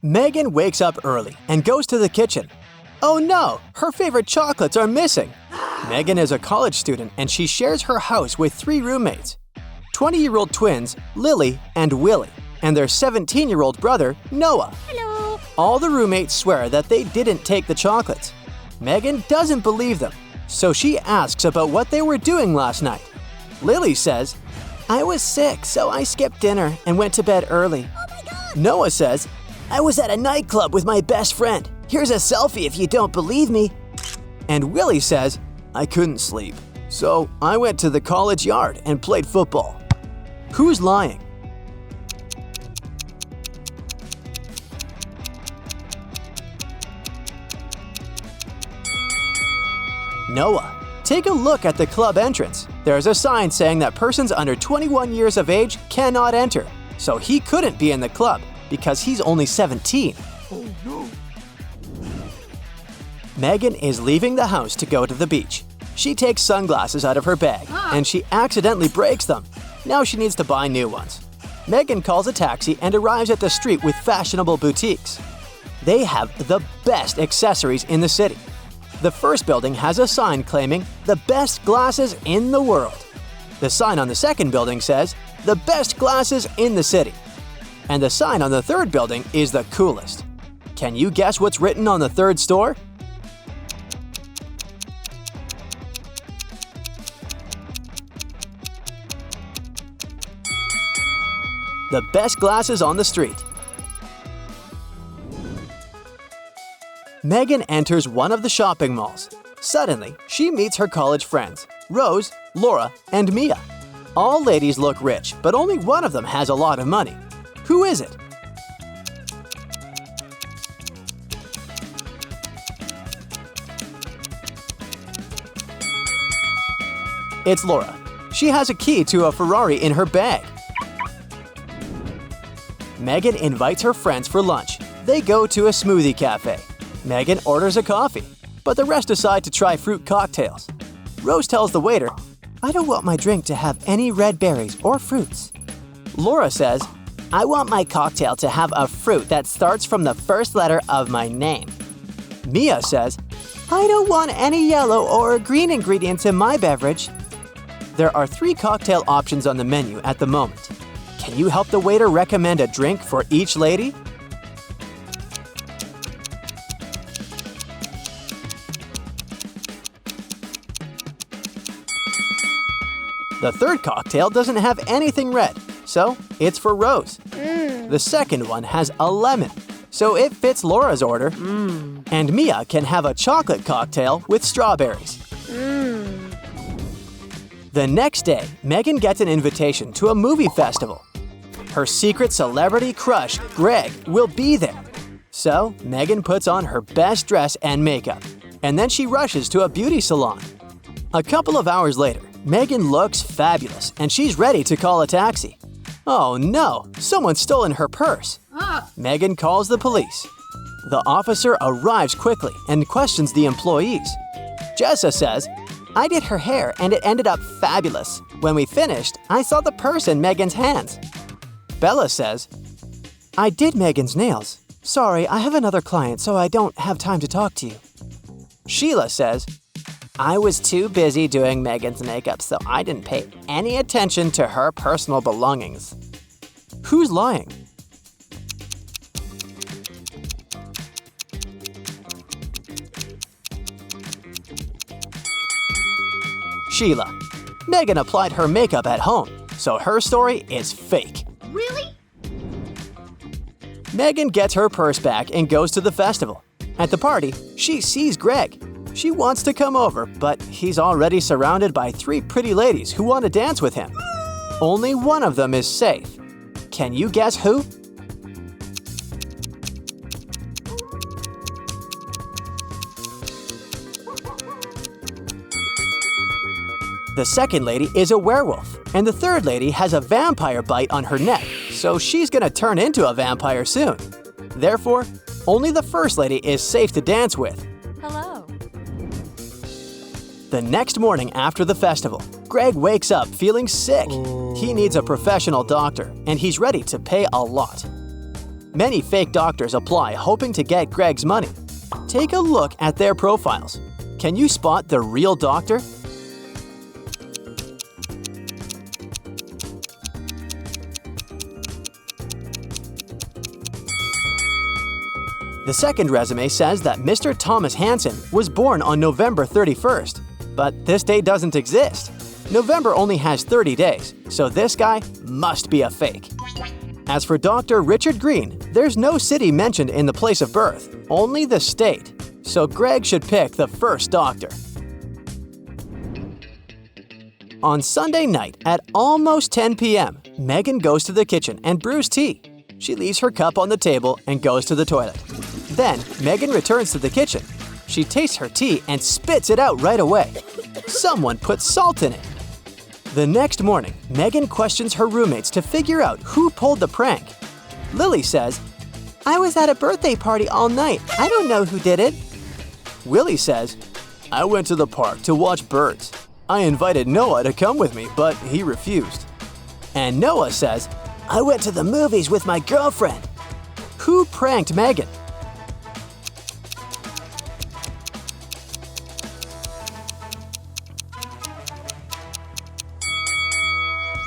Megan wakes up early and goes to the kitchen. Oh no, her favorite chocolates are missing. Megan is a college student and she shares her house with 3 roommates. 20-year-old twins, Lily and Willie, and their 17-year-old brother, Noah. Hello. All the roommates swear that they didn't take the chocolates. Megan doesn't believe them, so she asks about what they were doing last night. Lily says, I was sick, so I skipped dinner and went to bed early. Oh my God. Noah says, I was at a nightclub with my best friend. Here's a selfie if you don't believe me. And Willie says, I couldn't sleep, so I went to the college yard and played football. Who's lying? Noah. Take a look at the club entrance. There's a sign saying that persons under 21 years of age cannot enter, so he couldn't be in the club because he's only 17. Oh no. Megan is leaving the house to go to the beach. She takes sunglasses out of her bag and she accidentally breaks them. Now she needs to buy new ones. Megan calls a taxi and arrives at the street with fashionable boutiques. They have the best accessories in the city. The first building has a sign claiming the best glasses in the world. The sign on the second building says the best glasses in the city. And the sign on the third building is the coolest. Can you guess what's written on the third store? The best glasses on the street. Megan enters one of the shopping malls. Suddenly, she meets her college friends, Rose, Laura, and Mia. All ladies look rich, but only one of them has a lot of money. Who is it? It's Laura. She has a key to a Ferrari in her bag. Megan invites her friends for lunch. They go to a smoothie cafe. Megan orders a coffee, but the rest decide to try fruit cocktails. Rose tells the waiter, I don't want my drink to have any red berries or fruits. Laura says, I want my cocktail to have a fruit that starts from the first letter of my name. Mia says, I don't want any yellow or green ingredients in my beverage. There are 3 cocktail options on the menu at the moment. Can you help the waiter recommend a drink for each lady? The third cocktail doesn't have anything red, so it's for Rose. The second one has a lemon, so it fits Laura's order. And Mia can have a chocolate cocktail with strawberries. The next day, Megan gets an invitation to a movie festival. Her secret celebrity crush, Greg, will be there. So, Megan puts on her best dress and makeup, and then she rushes to a beauty salon. A couple of hours later, Megan looks fabulous and she's ready to call a taxi. Oh no, someone's stolen her purse. Megan calls the police. The officer arrives quickly and questions the employees. Jessa says, I did her hair and it ended up fabulous. When we finished, I saw the purse in Megan's hands. Bella says, I did Megan's nails. Sorry, I have another client, so I don't have time to talk to you. Sheila says, I was too busy doing Megan's makeup, so I didn't pay any attention to her personal belongings. Who's lying? Sheila. Megan applied her makeup at home, so her story is fake. Really? Megan gets her purse back and goes to the festival. At the party, she sees Greg. She wants to come over, but he's already surrounded by 3 pretty ladies who want to dance with him. Only one of them is safe. Can you guess who? The second lady is a werewolf, and the third lady has a vampire bite on her neck, so she's gonna turn into a vampire soon. Therefore, only the first lady is safe to dance with. Hello. The next morning after the festival, Greg wakes up feeling sick. He needs a professional doctor, and he's ready to pay a lot. Many fake doctors apply hoping to get Greg's money. Take a look at their profiles. Can you spot the real doctor? The second resume says that Mr. Thomas Hansen was born on November 31st. But this date doesn't exist. November only has 30 days, so this guy must be a fake. As for Dr. Richard Green, there's no city mentioned in the place of birth, only the state. So Greg should pick the first doctor. On Sunday night at almost 10 p.m., Megan goes to the kitchen and brews tea. She leaves her cup on the table and goes to the toilet. Then, Megan returns to the kitchen. She tastes her tea and spits it out right away. Someone put salt in it. The next morning, Megan questions her roommates to figure out who pulled the prank. Lily says, "I was at a birthday party all night. I don't know who did it." Willie says, "I went to the park to watch birds. I invited Noah to come with me, but he refused." And Noah says, "I went to the movies with my girlfriend." Who pranked Megan?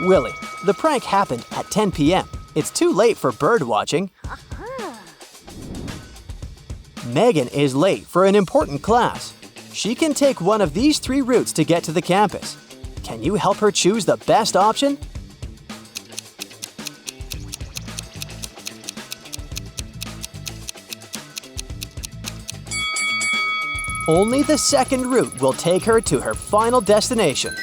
Willie. The prank happened at 10 p.m. It's too late for bird watching. Megan is late for an important class. She can take one of these 3 routes to get to the campus. Can you help her choose the best option? Only the second route will take her to her final destination.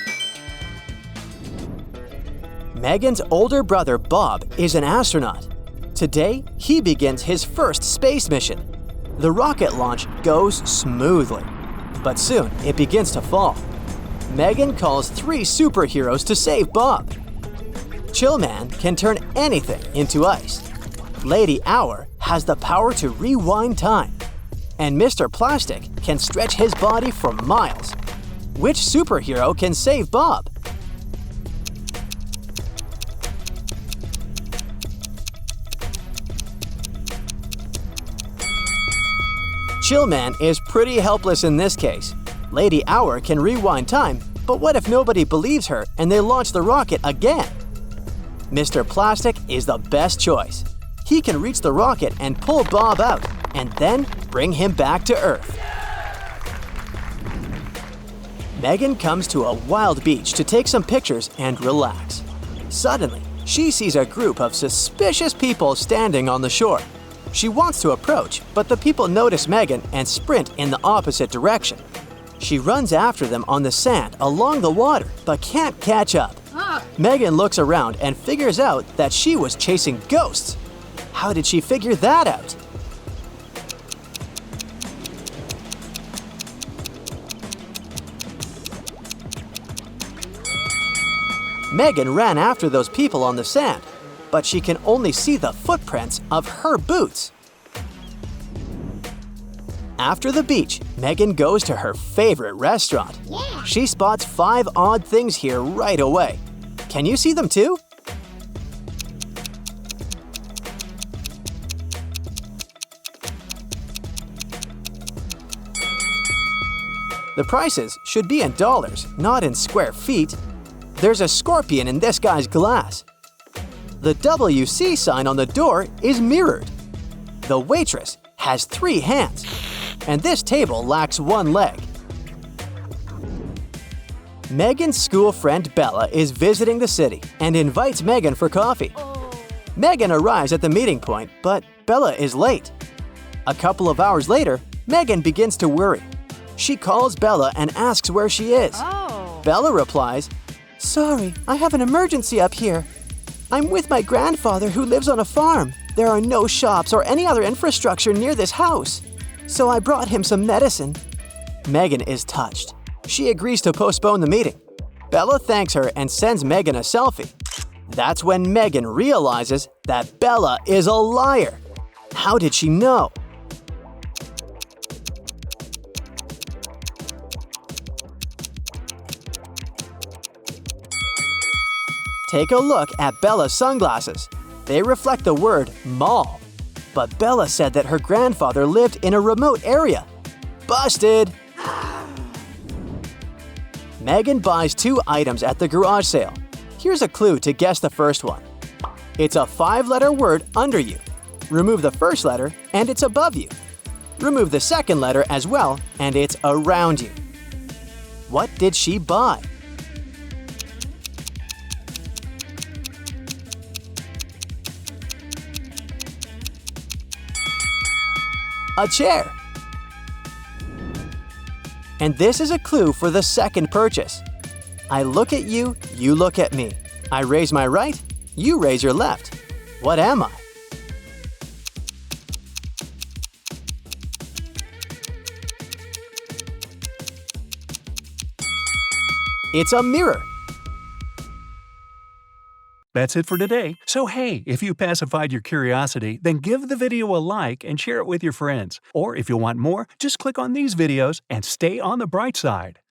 Megan's older brother Bob is an astronaut. Today, he begins his first space mission. The rocket launch goes smoothly, but soon it begins to fall. Megan calls 3 superheroes to save Bob. Chillman can turn anything into ice. Lady Hour has the power to rewind time. And Mr. Plastic can stretch his body for miles. Which superhero can save Bob? Chillman is pretty helpless in this case. Lady Hour can rewind time, but what if nobody believes her and they launch the rocket again? Mr. Plastic is the best choice. He can reach the rocket and pull Bob out, and then bring him back to Earth. Megan comes to a wild beach to take some pictures and relax. Suddenly, she sees a group of suspicious people standing on the shore. She wants to approach, but the people notice Megan and sprint in the opposite direction. She runs after them on the sand along the water, but can't catch up. Megan looks around and figures out that she was chasing ghosts. How did she figure that out? Megan ran after those people on the sand, but she can only see the footprints of her boots. After the beach, Megan goes to her favorite restaurant. She spots 5 odd things here right away. Can you see them too? The prices should be in dollars, not in square feet. There's a scorpion in this guy's glass. The WC sign on the door is mirrored. The waitress has 3 hands, and this table lacks 1 leg. Megan's school friend Bella is visiting the city and invites Megan for coffee. Megan arrives at the meeting point, but Bella is late. A couple of hours later, Megan begins to worry. She calls Bella and asks where she is. Bella replies, "Sorry, I have an emergency up here. I'm with my grandfather who lives on a farm. There are no shops or any other infrastructure near this house. So I brought him some medicine." Megan is touched. She agrees to postpone the meeting. Bella thanks her and sends Megan a selfie. That's when Megan realizes that Bella is a liar. How did she know? Take a look at Bella's sunglasses. They reflect the word mall. But Bella said that her grandfather lived in a remote area. Busted! Megan buys 2 items at the garage sale. Here's a clue to guess the first one. It's a 5-letter word under you. Remove the first letter, and it's above you. Remove the second letter as well, and it's around you. What did she buy? A chair. And this is a clue for the second purchase. I look at you, you look at me. I raise my right, you raise your left. What am I? It's a mirror. That's it for today. So hey, if you pacified your curiosity, then give the video a like and share it with your friends. Or if you want more, just click on these videos and stay on the bright side.